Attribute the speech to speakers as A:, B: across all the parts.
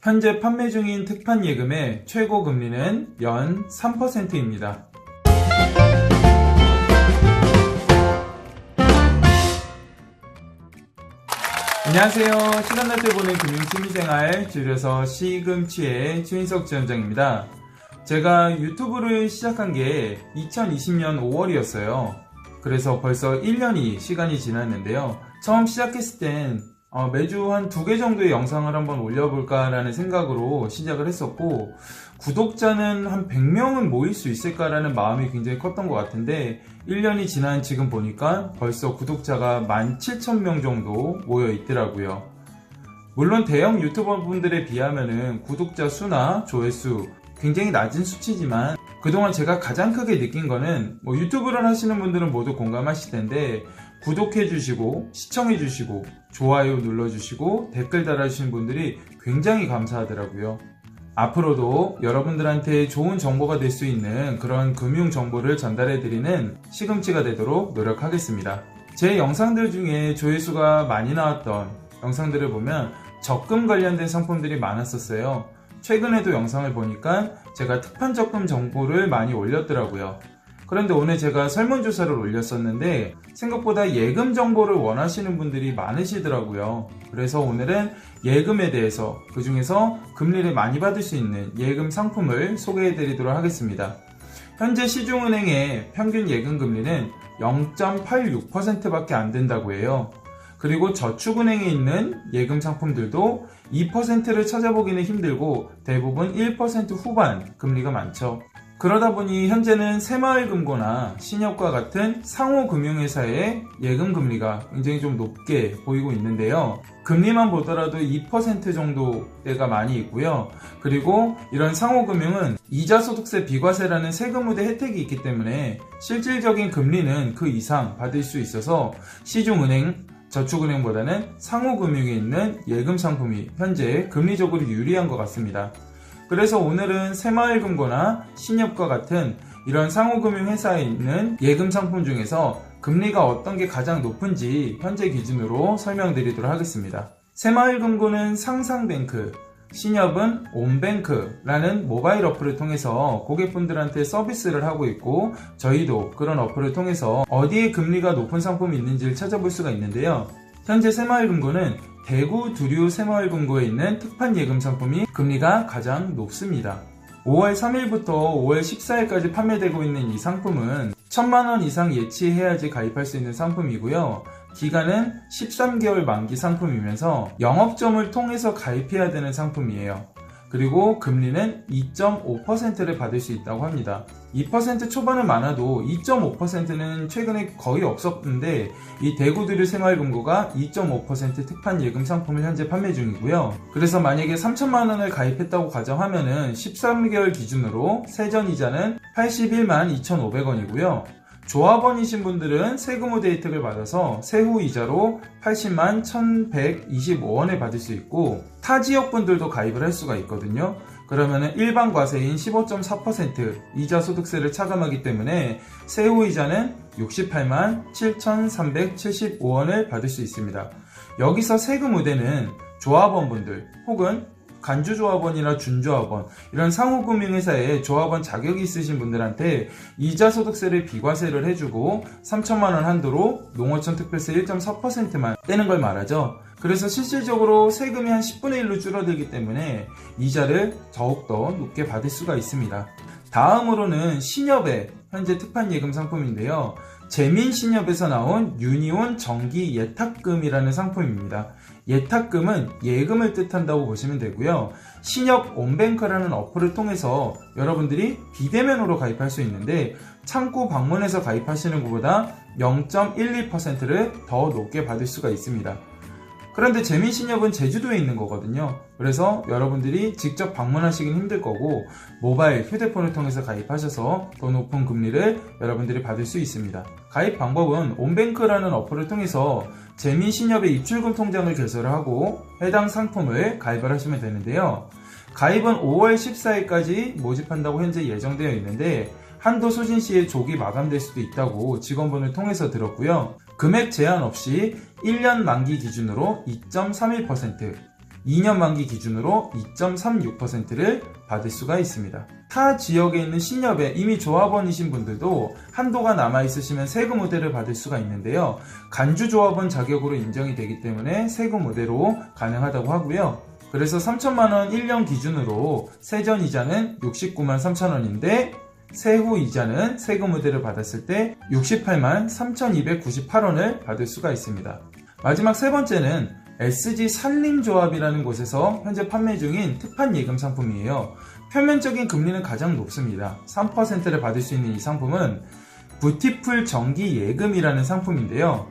A: 현재 판매 중인 특판 예금의 최고 금리는 연 3%입니다. 안녕하세요. 시간 날 때 보는 금융취미생활, 줄여서 시금치의 최인석 지원장입니다. 제가 유튜브를 시작한 게 2020년 5월이었어요. 그래서 벌써 1년이 시간이 지났는데요. 처음 시작했을 땐 매주 한 2개 정도의 영상을 한번 올려볼까 라는 생각으로 시작을 했었고, 구독자는 한 100명은 모일 수 있을까 라는 마음이 굉장히 컸던 것 같은데, 1년이 지난 지금 보니까 벌써 구독자가 17,000명 정도 모여 있더라고요. 물론 대형 유튜버 분들에 비하면은 구독자 수나 조회수 굉장히 낮은 수치지만, 그동안 제가 가장 크게 느낀 거는 유튜브를 하시는 분들은 모두 공감하실 텐데, 구독해주시고 시청해주시고 좋아요 눌러주시고 댓글 달아주신 분들이 굉장히 감사하더라고요. 앞으로도 여러분들한테 좋은 정보가 될 수 있는 그런 금융 정보를 전달해드리는 시금치가 되도록 노력하겠습니다. 제 영상들 중에 조회수가 많이 나왔던 영상들을 보면 적금 관련된 상품들이 많았었어요. 최근에도 영상을 보니까 제가 특판 적금 정보를 많이 올렸더라고요. 그런데 오늘 제가 설문조사를 올렸었는데 생각보다 예금 정보를 원하시는 분들이 많으시더라고요. 그래서 오늘은 예금에 대해서, 그 중에서 금리를 많이 받을 수 있는 예금 상품을 소개해 드리도록 하겠습니다. 현재 시중은행의 평균 예금 금리는 0.86%밖에 안 된다고 해요. 그리고 저축은행에 있는 예금 상품들도 2%를 찾아보기는 힘들고 대부분 1% 후반 금리가 많죠. 그러다 보니 현재는 새마을금고나 신협과 같은 상호금융회사의 예금 금리가 굉장히 좀 높게 보이고 있는데요. 금리만 보더라도 2% 정도대가 많이 있고요. 그리고 이런 상호금융은 이자소득세 비과세라는 세금 우대 혜택이 있기 때문에 실질적인 금리는 그 이상 받을 수 있어서 시중은행, 저축은행보다는 상호금융에 있는 예금 상품이 현재 금리적으로 유리한 것 같습니다. 그래서 오늘은 새마을금고나 신협과 같은 이런 상호금융 회사에 있는 예금 상품 중에서 금리가 어떤 게 가장 높은지 현재 기준으로 설명드리도록 하겠습니다. 새마을금고는 상상뱅크, 신협은 온뱅크라는 모바일 어플을 통해서 고객분들한테 서비스를 하고 있고, 저희도 그런 어플을 통해서 어디에 금리가 높은 상품이 있는지를 찾아볼 수가 있는데요. 현재 새마을금고는 대구 두류 새마을금고에 있는 특판 예금 상품이 금리가 가장 높습니다. 5월 3일부터 5월 14일까지 판매되고 있는 이 상품은 1,000만원 이상 예치해야지 가입할 수 있는 상품이고요. 기간은 13개월 만기 상품이면서 영업점을 통해서 가입해야 되는 상품이에요. 그리고 금리는 2.5%를 받을 수 있다고 합니다. 2% 초반은 많아도 2.5%는 최근에 거의 없었는데, 이 대구두류 새마을금고가 2.5% 특판 예금 상품을 현재 판매 중이고요. 그래서 만약에 3,000만원을 가입했다고 가정하면은 13개월 기준으로 세전이자는 81만 2,500원이고요. 조합원이신 분들은 세금 우대 혜택을 받아서 세후 이자로 80만 1,125원을 받을 수 있고, 타 지역 분들도 가입을 할 수가 있거든요. 그러면은 일반 과세인 15.4% 이자 소득세를 차감하기 때문에 세후 이자는 68만 7,375원을 받을 수 있습니다. 여기서 세금 우대는 조합원분들 혹은 간주조합원이나 준조합원, 이런 상호금융회사에 조합원 자격이 있으신 분들한테 이자소득세를 비과세를 해주고 3,000만원 한도로 농어촌 특별세 1.4%만 떼는 걸 말하죠. 그래서 실질적으로 세금이 한 10분의 1로 줄어들기 때문에 이자를 더욱더 높게 받을 수가 있습니다. 다음으로는 신협의 현재 특판 예금 상품인데요. 재민신협에서 나온 유니온 정기 예탁금이라는 상품입니다. 예탁금은 예금을 뜻한다고 보시면 되고요. 신협 온뱅크라는 어플을 통해서 여러분들이 비대면으로 가입할 수 있는데, 창구 방문해서 가입하시는 것보다 0.12%를 더 높게 받을 수가 있습니다. 그런데 재민신협은 제주도에 있는 거거든요. 그래서 여러분들이 직접 방문하시긴 힘들 거고, 모바일 휴대폰을 통해서 가입하셔서 더 높은 금리를 여러분들이 받을 수 있습니다. 가입 방법은 온뱅크라는 어플을 통해서 재민신협의 입출금 통장을 개설을 하고 해당 상품을 가입을 하시면 되는데요. 가입은 5월 14일까지 모집한다고 현재 예정되어 있는데, 한도 소진 시에 조기 마감될 수도 있다고 직원분을 통해서 들었고요. 금액 제한 없이 1년 만기 기준으로 2.31%, 2년 만기 기준으로 2.36%를 받을 수가 있습니다. 타 지역에 있는 신협에 이미 조합원이신 분들도 한도가 남아있으시면 세금 우대를 받을 수가 있는데요. 간주 조합원 자격으로 인정이 되기 때문에 세금 우대로 가능하다고 하고요. 그래서 3천만원 1년 기준으로 세전 이자는 69만 3천원인데 세후 이자는 세금 우대를 받았을 때 68만 3,298원을 받을 수가 있습니다. 마지막 세 번째는 SG 산림조합이라는 곳에서 현재 판매 중인 특판 예금 상품이에요. 표면적인 금리는 가장 높습니다. 3%를 받을 수 있는 이 상품은 부티풀 정기 예금이라는 상품인데요.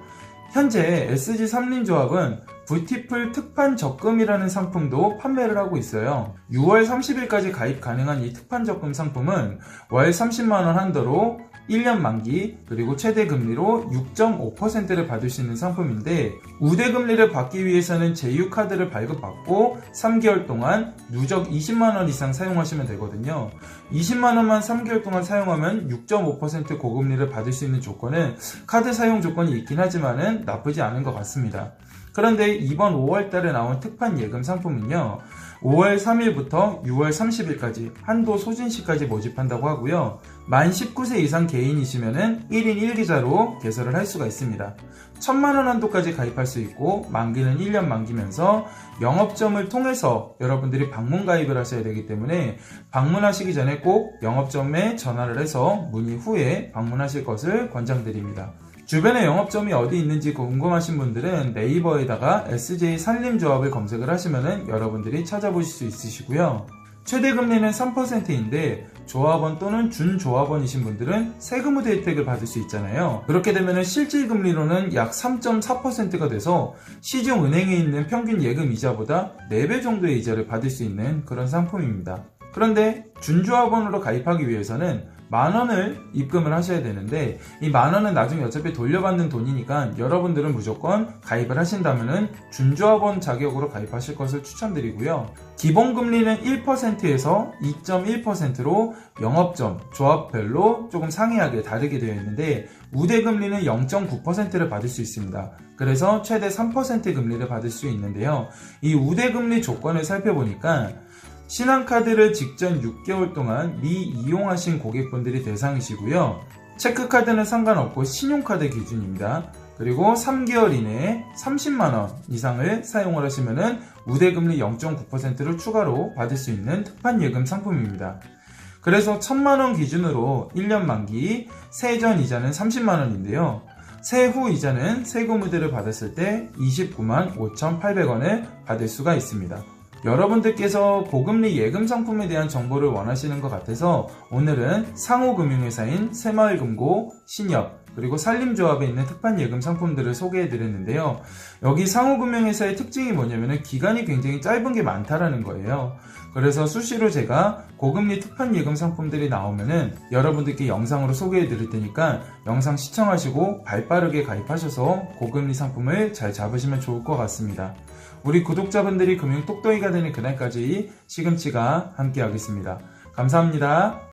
A: 현재 SG 산림조합은 부티풀 특판 적금이라는 상품도 판매를 하고 있어요. 6월 30일까지 가입 가능한 이 특판 적금 상품은 월 30만원 한도로 1년 만기 그리고 최대 금리로 6.5%를 받을 수 있는 상품인데 우대 금리를 받기 위해서는 제휴카드를 발급받고 3개월 동안 누적 20만원 이상 사용하시면 되거든요. 20만원만 3개월 동안 사용하면 6.5% 고금리를 받을 수 있는 조건은 카드 사용 조건이 있긴 하지만은 나쁘지 않은 것 같습니다. 그런데 이번 5월달에 나온 특판 예금 상품은요, 5월 3일부터 6월 30일까지 한도 소진시까지 모집한다고 하고요. 만 19세 이상 개인이시면은 1인 1계좌로 개설을 할 수가 있습니다. 1,000만원 한도까지 가입할 수 있고 만기는 1년 만기면서 영업점을 통해서 여러분들이 방문 가입을 하셔야 되기 때문에 방문하시기 전에 꼭 영업점에 전화를 해서 문의 후에 방문하실 것을 권장드립니다. 주변에 영업점이 어디 있는지 궁금하신 분들은 네이버에다가 SJ 산림조합을 검색을 하시면 여러분들이 찾아보실 수 있으시고요. 최대 금리는 3%인데 조합원 또는 준조합원이신 분들은 세금 우대 혜택을 받을 수 있잖아요. 그렇게 되면 실질 금리로는 약 3.4%가 돼서 시중 은행에 있는 평균 예금 이자보다 4배 정도의 이자를 받을 수 있는 그런 상품입니다. 그런데 준조합원으로 가입하기 위해서는 10,000원을 입금을 하셔야 되는데 이 10,000원은 나중에 어차피 돌려받는 돈이니까 여러분들은 무조건 가입을 하신다면 준조합원 자격으로 가입하실 것을 추천드리고요. 기본금리는 1%에서 2.1%로 영업점, 조합별로 조금 상이하게 다르게 되어 있는데 우대금리는 0.9%를 받을 수 있습니다. 그래서 최대 3% 금리를 받을 수 있는데요. 이 우대금리 조건을 살펴보니까 신한카드를 직전 6개월 동안 미이용하신 고객분들이 대상이시고요. 체크카드는 상관없고 신용카드 기준입니다. 그리고 3개월 이내에 30만원 이상을 사용을 하시면 우대금리 0.9%를 추가로 받을 수 있는 특판 예금 상품입니다. 그래서 1,000만원 기준으로 1년 만기 세전 이자는 30만원인데요. 세후 이자는 세금 우대를 받았을 때 29만 5,800원을 받을 수가 있습니다. 여러분들께서 고금리 예금 상품에 대한 정보를 원하시는 것 같아서 오늘은 상호금융회사인 새마을금고, 신협, 그리고 산림조합에 있는 특판 예금 상품들을 소개해 드렸는데요. 여기 상호금융회사의 특징이 뭐냐면 기간이 굉장히 짧은 게 많다라는 거예요. 그래서 수시로 제가 고금리 특판 예금 상품들이 나오면은 여러분들께 영상으로 소개해 드릴 테니까 영상 시청하시고 발빠르게 가입하셔서 고금리 상품을 잘 잡으시면 좋을 것 같습니다. 우리 구독자분들이 금융 똑똑이가 되는 그날까지 시금치가 함께 하겠습니다. 감사합니다.